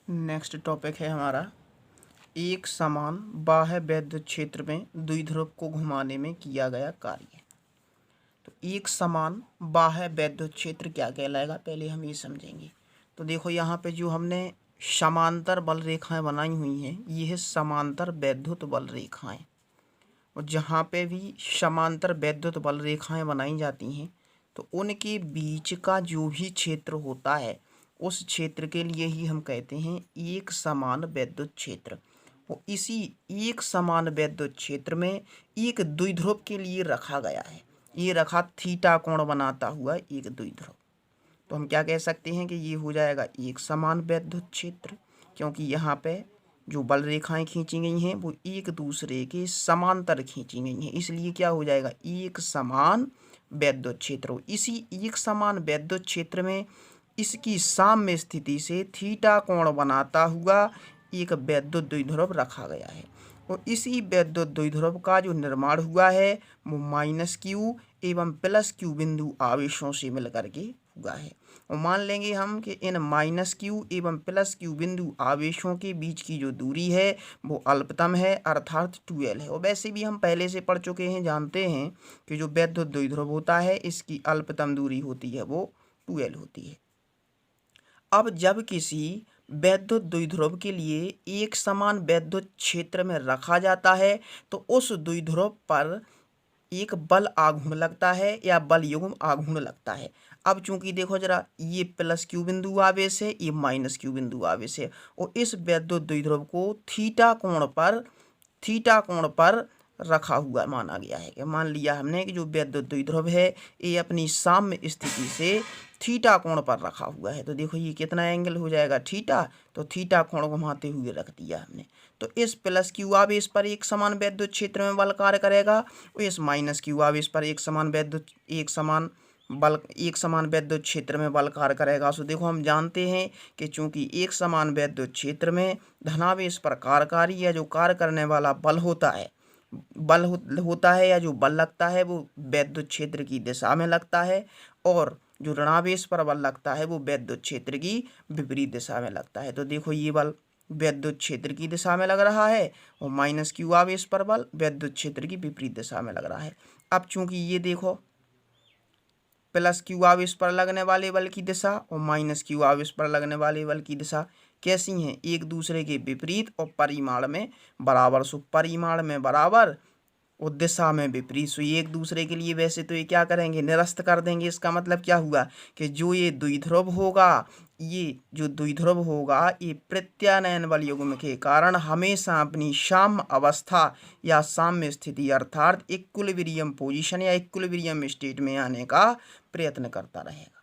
Next topic है हमारा एक समान बाह्य वैद्युत क्षेत्र में द्विध्रुव को घुमाने में किया गया कार्य। तो एक समान बाह्य वैद्युत क्षेत्र क्या कहलाएगा, पहले हम ये समझेंगे। तो देखो यहाँ पे जो हमने समांतर बल रेखाएं बनाई हुई हैं, ये है समांतर वैद्युत बल रेखाएं। और जहाँ पे भी समांतर वैद्युत बल रेखाएं बनाई जाती हैं तो उनके बीच का जो भी क्षेत्र होता है उस क्षेत्र के लिए ही हम कहते हैं एक समान वैद्युत क्षेत्र। वो इसी एक समान वैद्युत क्षेत्र में एक द्विध्रुव के लिए रखा गया है। ये रखा थीटा कोण बनाता हुआ एक द्विध्रुव। तो हम क्या कह सकते हैं कि ये हो जाएगा एक समान वैद्युत क्षेत्र, क्योंकि यहाँ पे जो बल रेखाएं खींची गई हैं वो एक दूसरे के समांतर खींची गई हैं, इसलिए क्या हो जाएगा एक समान वैद्युत क्षेत्र। इसी एक समान वैद्युत क्षेत्र में इसकी साम्य स्थिति से थीटा कोण बनाता हुआ एक वैद्युत द्विध्रुव रखा गया है। और इसी वैद्युत द्विध्रुव का जो निर्माण हुआ है वो -q एवं +q बिंदु आवेशों से मिलकर के हुआ है। और मान लेंगे हम कि इन -q एवं +q बिंदु आवेशों के बीच की जो दूरी है वो अल्पतम है, अर्थात 2l है। और वैसे भी हम पहले से पढ़ चुके हैं, जानते हैं कि जो वैद्युत द्विध्रुव होता है इसकी अल्पतम दूरी होती है वो 2l होती है। अब जब किसी वैद्युत द्विध्रुव के लिए एक समान वैद्युत क्षेत्र में रखा जाता है तो उस द्विध्रुव पर एक बल आघूर्ण लगता है या बल युग्म आघूर्ण लगता है। अब चूंकि देखो जरा, ये +q बिंदु आवेश है, ये -q बिंदु आवेश है, और इस वैद्युत द्विध्रुव को थीटा कोण पर रखा हुआ माना गया है। कि मान लिया हमने कि जो वैद्युत द्विध्रुव है ये अपनी साम्य स्थिति से थीटा कोण पर रखा हुआ है। तो देखो ये कितना एंगल हो जाएगा थीटा, तो थीटा कोण घुमाते हुए रख दिया हमने। तो इस +q आवेश पर एक समान वैद्युत क्षेत्र में बल कार्य करेगा और इस -q आवेश पर एक समान वैद्युत क्षेत्र में बल कार्य करेगा। सो देखो हम जानते हैं कि चूंकि एक समान वैद्युत क्षेत्र में धनावेश पर कार्यकारी या जो कार्य करने वाला बल होता है या जो बल लगता है वो वैद्युत क्षेत्र की दिशा में लगता है, और जो ऋणावेश पर बल लगता है वो वैद्युत क्षेत्र की विपरीत दिशा में लगता है। तो देखो ये बल वैद्युत क्षेत्र की दिशा में लग रहा है और -q आवेश पर बल वैद्युत क्षेत्र की विपरीत दिशा में लग रहा है। अब चूंकि ये देखो +q आवेश पर लगने वाले बल की दिशा और -q आवेश पर लगने वाले बल की दिशा कैसी हैं, एक दूसरे के विपरीत और परिमाण में बराबर। सो परिमाण में बराबर और दिशा में विपरीत। सो ये एक दूसरे के लिए वैसे तो ये क्या करेंगे, निरस्त कर देंगे। इसका मतलब क्या हुआ कि जो ये द्विध्रुव होगा ये प्रत्यानयन बल युग्म के कारण हमेशा अपनी साम्य अवस्था या साम्य स्थिति अर्थात इक्विलिब्रियम पोजीशन या इक्विलिब्रियम स्टेट में आने का प्रयत्न करता रहेगा।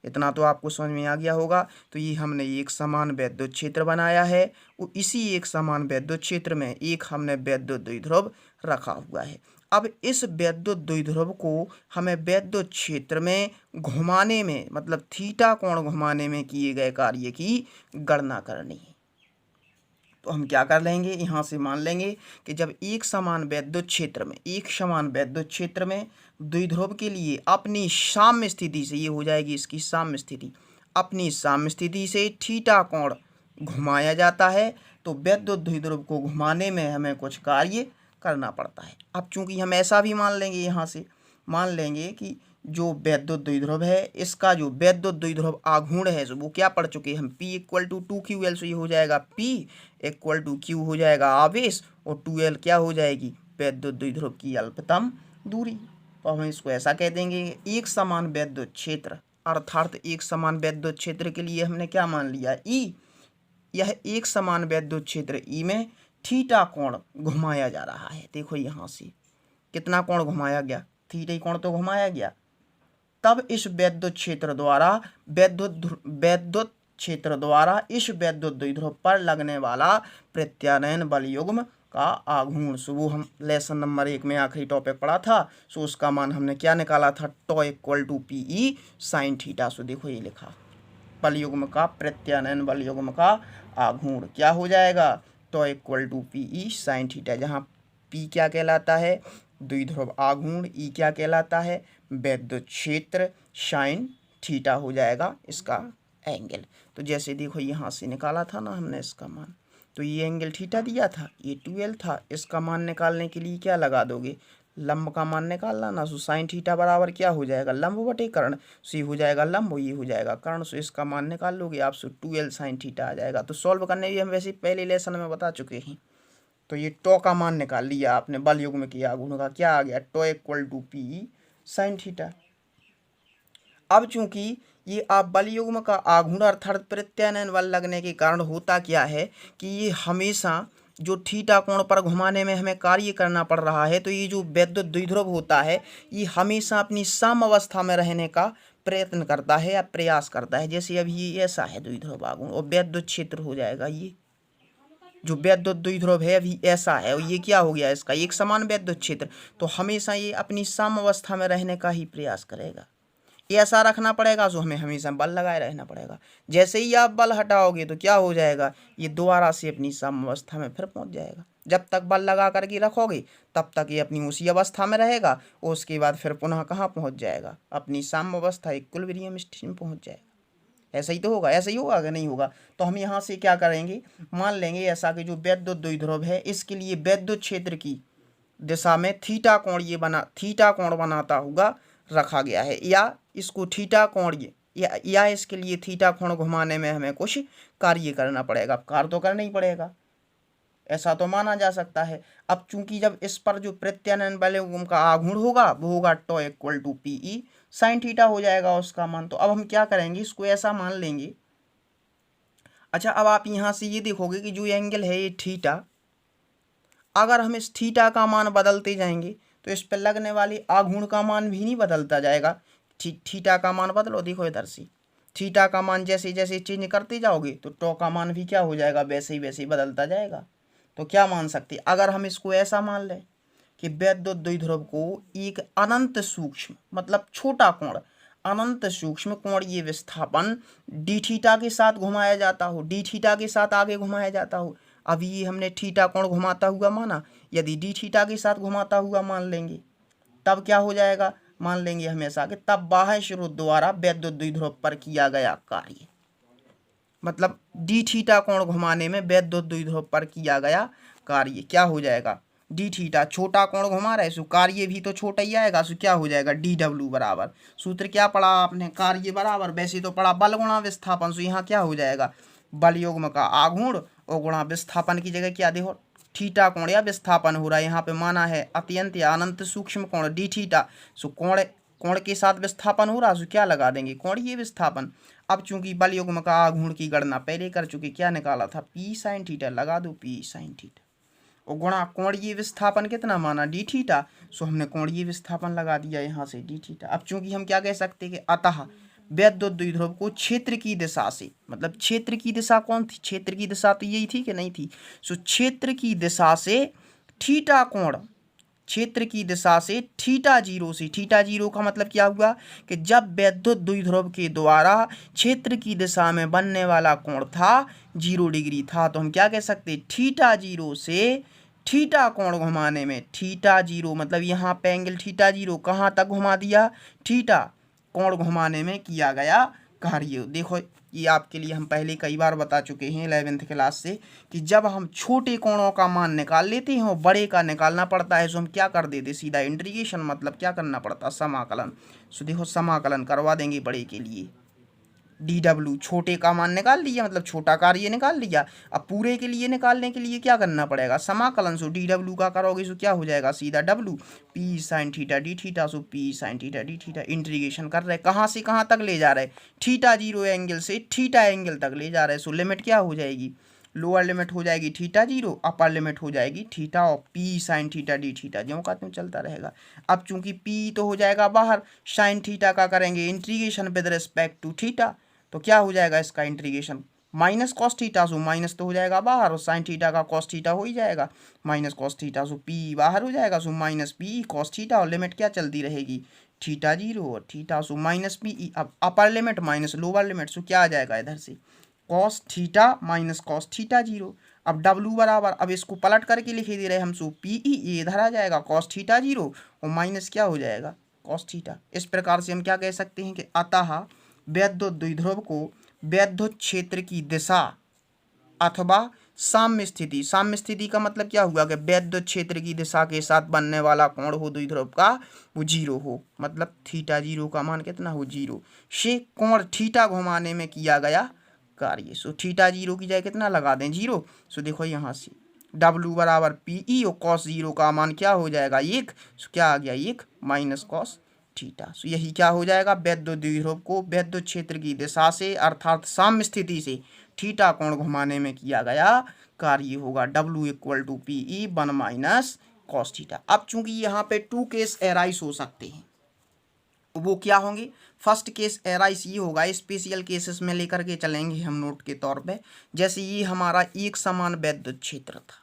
इतना तो आपको समझ में आ गया होगा। तो ये हमने एक समान वैद्युत क्षेत्र बनाया है और इसी एक समान वैद्युत क्षेत्र में एक हमने वैद्युत द्विध्रुव रखा हुआ है। अब इस वैद्युत द्विध्रुव को हमें वैद्युत क्षेत्र में घुमाने में, मतलब थीटा कोण घुमाने में किए गए कार्य की गणना करनी है। तो हम क्या कर लेंगे, यहाँ से मान लेंगे कि जब एक समान वैद्युत क्षेत्र में द्विध्रुव के लिए अपनी साम्य स्थिति से, ये हो जाएगी इसकी साम्य स्थिति, अपनी साम्य स्थिति से थीटा कोण घुमाया जाता है तो वैद्युत द्विध्रुव को घुमाने में हमें कुछ कार्य करना पड़ता है। अब चूंकि हम ऐसा भी मान लेंगे, यहाँ से मान लेंगे कि जो वैद्युत द्विध्रुव है इसका जो वैद्युत द्विध्रुव आघूर्ण है वो क्या पढ़ चुके हम, P = 2ql। सो ये हो जाएगा P = q हो जाएगा आवेश और 2l क्या हो जाएगी वैद्युत द्विध्रुव की अल्पतम दूरी। तो हम इसको ऐसा कह देंगे, एक समान वैद्युत क्षेत्र अर्थात एक समान वैद्युत क्षेत्र के लिए हमने क्या मान लिया E। यह एक समान वैद्युत क्षेत्र E में थीटा कोण घुमाया जा रहा है। देखो यहाँ से कितना कोण घुमाया गया, थीटा कोण तो घुमाया गया। तब इस वैद्युत क्षेत्र द्वारा इस वैद्युत द्विध्रुव पर लगने वाला प्रत्यानयन बल युग्म का आघूर्ण, वो हम लेसन नंबर 1 में आखिरी टॉपिक पढ़ा था। सो उसका मान हमने क्या निकाला था, τ = PE sin थीटा। सो देखो ये लिखा बल युग्म का, प्रत्यानयन बल युग्म का आघूर्ण क्या हो जाएगा, τ = PE sin थीटा, जहाँ P क्या कहलाता है द्विध्रुव आघूर्ण, E क्या कहलाता है वैद्युत क्षेत्र, sin थीटा हो जाएगा इसका एंगल। तो जैसे देखो यहाँ से निकाला था ना हमने इसका मान, तो ये एंगल थीटा दिया था, ये 12 था। इसका मान निकालने के लिए क्या लगा दोगे, लंब का मान निकालना ना। सो साइन थीटा बराबर क्या हो जाएगा, लंब बटे कर्ण। सो ये हो जाएगा लंब, ये हो जाएगा कर्ण। सो इसका मान निकाल लोगे आप, सो 12 साइन थीटा आ जाएगा। तो सॉल्व करने भी हम वैसे पहले लेसन में बता चुके हैं। तो ये टॉ का मान निकाल लिया आपने, बल युग्म किया आघूर्ण का, क्या आ गया, tau equal to p sine theta. अब चूंकि ये आप बल युग्म का आघूर्ण अर्थात प्रत्यानयन बल लगने के कारण होता क्या है कि ये हमेशा जो थीटा कोण पर घुमाने में हमें कार्य करना पड़ रहा है, तो ये जो वैद्युत द्विध्रुव होता है ये हमेशा अपनी सम अवस्था में रहने का प्रयत्न करता है या प्रयास करता है। जैसे अभी ये ऐसा है द्विध्रुव आघूर्ण और वैद्युत क्षेत्र हो जाएगा, ये जो वैद्युत द्विध्रुव है अभी ऐसा है और ये क्या हो गया इसका एक समान वैद्युत क्षेत्र। तो हमेशा ये अपनी सम अवस्था में रहने का ही प्रयास करेगा, ऐसा रखना पड़ेगा। जो हमें हमेशा बल लगाए रहना पड़ेगा। जैसे ही आप बल हटाओगे तो क्या हो जाएगा, ये दोबारा से अपनी सम अवस्था में फिर पहुंच जाएगा। जब तक बल लगा करके रखोगे तब तक ये अपनी उसी अवस्था में रहेगा और उसके बाद फिर पुनः कहाँ पहुंच जाएगा, अपनी सम अवस्था इक्विलिब्रियम स्थिति में पहुंच जाएगा। ऐसा ही तो होगा, ऐसा ही होगा अगर नहीं होगा तो हम यहाँ से क्या करेंगे, मान लेंगे ऐसा कि जो वैद्युत द्विध्रुव है इसके लिए वैद्युत क्षेत्र की दिशा में थीटा कोण बनाता हुआ रखा गया है, या इसको थीटा कोण या इसके लिए थीटा कोण घुमाने में हमें कुछ कार्य करना पड़ेगा। कार्य तो करना ही पड़ेगा, ऐसा तो माना जा सकता है। अब चूंकि जब इस पर जो प्रत्यानयन बल का आघूर्ण होगा वो होगा tau equal to p E sine theta हो जाएगा उसका मान। तो अब हम क्या करेंगे, इसको ऐसा मान लेंगे। अच्छा, अब आप यहाँ से ये देखोगे कि जो एंगल है ये थीटा, अगर हम इस थीटा का मान बदलते जाएंगे तो इस पर लगने वाली आघूर्ण का मान भी नहीं बदलता जाएगा। थीटा का मान बदलो, देखो इधर से थीटा का मान जैसे जैसे चेंज करते जाओगे तो टॉ का मान भी क्या हो जाएगा, वैसे ही बदलता जाएगा। तो क्या मान सकते, अगर हम इसको ऐसा मान लें कि वैद्युत द्विध्रुव को एक अनंत सूक्ष्म मतलब छोटा कोण, अनंत सूक्ष्म कोणीय विस्थापन डी थीटा के साथ घुमाया जाता हो, डी थीटा के साथ आगे घुमाया जाता हो। अभी ये हमने थीटा कोण घुमाता हुआ माना, यदि डी थीटा के साथ घुमाता हुआ मान लेंगे तब क्या हो जाएगा, मान लेंगे हमेशा कि तब बाह्य स्रोत द्वारा वैद्युत द्विध्रुव पर किया गया कार्य, मतलब डी थीटा कोण घुमाने में वैद्युत द्विध्रुव पर किया गया कार्य क्या हो जाएगा, डी थीटा छोटा कोण घुमा रहे सो कार्य भी तो छोटा ही आएगा। सो क्या हो जाएगा, डी डब्ल्यू बराबर, सूत्र क्या पढ़ा आपने, कार्य बराबर वैसे तो पढ़ा बल गुणा विस्थापन। सो यहाँ क्या हो जाएगा, बल युग्म का आघूर्ण और गुणा विस्थापन की जगह क्या देखो थीटा कोण या विस्थापन हो रहा है। यहाँ पे माना है अत्यंत या अनंत सूक्ष्म कोण डी थीटा। सो कोण के साथ विस्थापन हो रहा, सो क्या लगा देंगे, कोणीय विस्थापन। अब चूंकि बल युग्म का आघूर्ण की गणना पहले कर चुके, क्या निकाला था, पी साइन थीटा, लगा दो पी साइन थीटा और गुणा कोणीय विस्थापन कितना माना, डी थीटा। सो हमने कोणीय विस्थापन लगा दिया यहाँ से डी थीटा। अब चूंकि हम क्या कह सकते हैं कि अतः वैद्युत द्विध्रुव को क्षेत्र की दिशा से, मतलब क्षेत्र की दिशा कौन थी, क्षेत्र की दिशा तो यही थी कि नहीं थी। सो क्षेत्र की दिशा से थीटा कोण, क्षेत्र की दिशा से थीटा जीरो से, थीटा जीरो का मतलब क्या हुआ कि जब वैद्युत द्विध्रुव के द्वारा क्षेत्र की दिशा में बनने वाला कोण था 0 डिग्री था, तो हम क्या कह सकते, थीटा जीरो से थीटा कोण घुमाने में, थीटा जीरो मतलब यहाँ पे एंगल थीटा जीरो कहाँ तक घुमा दिया, थीटा कोण घुमाने में किया गया कार्य। देखो ये आपके लिए हम पहले कई बार बता चुके हैं 11th क्लास से कि जब हम छोटे कोणों का मान निकाल लेते हैं और बड़े का निकालना पड़ता है तो हम क्या कर देते, सीधा इंटीग्रेशन, मतलब क्या करना पड़ता, समाकलन। सो देखो समाकलन करवा देंगे बड़े के लिए, डी डब्ल्यू छोटे का मान निकाल लिया, मतलब छोटा कार्य निकाल लिया। अब पूरे के लिए निकालने के लिए क्या करना पड़ेगा, समाकलन। सो डी डब्ल्यू का करोगे सो क्या हो जाएगा, सीधा W p sine theta d theta. So p sine theta d theta, integration कर रहे, कहाँ से कहाँ तक ले जा रहे, थीटा जीरो एंगल से थीटा एंगल तक ले जा रहे। सो लिमिट क्या हो जाएगी, लोअर लिमिट हो जाएगी थीटा जीरो, अपर लिमिट हो जाएगी थीटा और P sine theta d theta, ज्यों का त्यों चलता रहेगा। अब चूंकि पी तो हो जाएगा बाहर, साइन थीटा का करेंगे integration with respect to theta, तो क्या हो जाएगा इसका integration, minus cos theta. So minus तो हो जाएगा बाहर और साइन थीटा का कॉस थीटा हो ही जाएगा, minus cos theta. So p बाहर हो जाएगा, so minus p cos theta और लिमिट क्या चलती रहेगी, थीटा जीरो और थीटा। सो माइनस पी, अब upper limit minus lower limit, so क्या आ जाएगा इधर से cos theta minus cos theta zero. अब डब्लू बराबर, अब इसको पलट करके लिखे दे रहे हम, सो पी ई इधर आ जाएगा कॉस थीटा जीरो और माइनस क्या हो जाएगा कॉस थीटा। इस प्रकार से हम क्या कह सकते हैं कि अतः वैद्युत द्विध्रुव को वैद्युत क्षेत्र की दिशा अथवा साम्य स्थिति। साम्य स्थिति का मतलब क्या हुआ कि वैद्युत क्षेत्र की दिशा के साथ बनने वाला कोण हो द्विध्रुव का वो 0 हो, मतलब थीटा 0 का मान कितना हो 0 से कोण थीटा घुमाने में किया गया कार्य। सो थीटा 0 की जगह कितना लगा दें 0। सो देखो यहाँ से W बराबर PE और cos 0 का मान क्या हो जाएगा 1। सो क्या आ गया 1 माइनस कॉस थीटा। सो यही क्या हो जाएगा वैद्युत द्विध्रुव को वैद्युत क्षेत्र की दिशा से अर्थात साम्य स्थिति से थीटा कोण घुमाने में किया गया कार्य होगा W equal to PE 1 minus cos theta. अब चूंकि यहाँ पे 2 केस एराइज हो सकते हैं, वो क्या होंगे। फर्स्ट केस एराइज ये होगा, स्पेशल केसेस में लेकर के चलेंगे हम नोट के तौर पे। जैसे ये हमारा एक समान वैद्युत क्षेत्र था।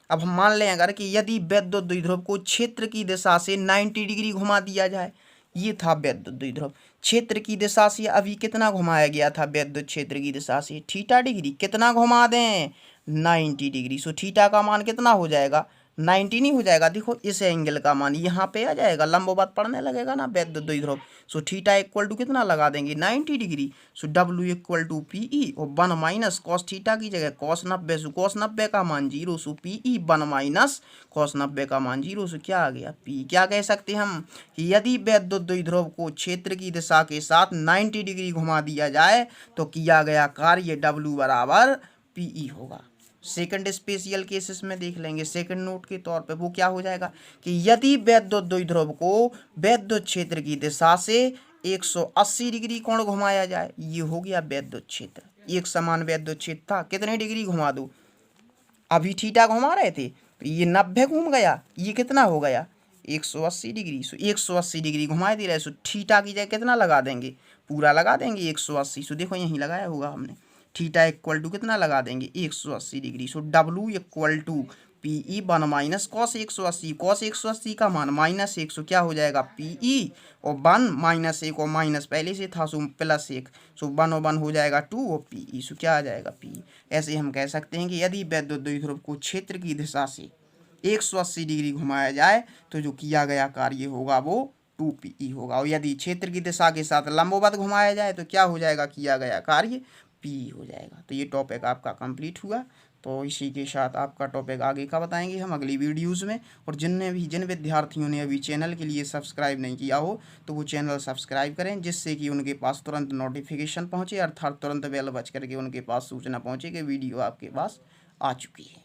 अब हम मान लें अगर कि यदि वैद्युत द्विध्रुव को क्षेत्र की दिशा से 90 डिग्री घुमा दिया जाए, ये था वैद्युत द्विध्रुव। क्षेत्र की दिशा से अभी कितना घुमाया गया था वैद्युत क्षेत्र की दिशा से थीटा डिग्री। कितना घुमा दें 90 डिग्री। सो थीटा का मान कितना हो जाएगा 90 नहीं हो जाएगा। देखो इस एंगल का मान यहाँ पे आ जाएगा, लंबवत पड़ने लगेगा ना वैद्युत द्विध्रुव। सो थीटा इक्वल टू कितना लगा देंगे 90 डिग्री। So W equal to PE और 1 माइनस कॉस थीटा की जगह कॉस 90। सो कॉस 90 का मान 0। सो PE 1 माइनस कॉस 90 का मान 0। सो क्या आ गया P। क्या कह सकते हैं हम कि यदि वैद्युत द्विध्रुव को क्षेत्र की दिशा के साथ 90 डिग्री घुमा दिया जाए तो किया गया कार्य W बराबर PE होगा। सेकंड स्पेशल केसेस में देख लेंगे सेकंड नोट के तौर पे। वो क्या हो जाएगा कि यदि वैद्युत द्विध्रुव को वैद्युत क्षेत्र की दिशा से 180 डिग्री कोण घुमाया जाए, ये हो गया वैद्युत क्षेत्र। एक समान वैद्युत क्षेत्र था, कितने डिग्री घुमा दो, अभी थीटा घुमा रहे थे तो ये 90 घूम गया, ये कितना हो गया 180 डिग्री। सो 180 डिग्री घुमा दे रहे। सो थीटा की जगह कितना लगा देंगे पूरा लगा देंगे 180। सो देखो यहीं लगाया होगा हमने, थीटा इक्वल टू कितना लगा देंगे 180 डिग्री। So W equal to PE 1 minus cos 180। Cos 180 का मान माइनस 1। सो क्या हो जाएगा PE और 1 माइनस 1 और माइनस पहले से था सो प्लस 1। सो 1 और 1 हो जाएगा 2 और PE। सो क्या आ जाएगा PE। ऐसे हम कह सकते हैं कि यदि वैद्युत द्विध्रुव को क्षेत्र की दिशा से 180 डिग्री घुमाया जाए तो जो किया गया कार्य होगा वो 2PE होगा। और यदि क्षेत्र की दिशा के साथ लंबवत घुमाया जाए तो क्या हो जाएगा किया गया कार्य PE हो जाएगा। तो ये टॉपिक आपका कंप्लीट हुआ। तो इसी के साथ आपका टॉपिक आगे का बताएंगे हम अगली वीडियोज़ में। और जिन विद्यार्थियों ने अभी चैनल के लिए सब्सक्राइब नहीं किया हो तो वो चैनल सब्सक्राइब करें, जिससे कि उनके पास तुरंत नोटिफिकेशन पहुँचे, अर्थात तुरंत बेल बज करके उनके पास सूचना पहुँचे कि वीडियो आपके पास आ चुकी है।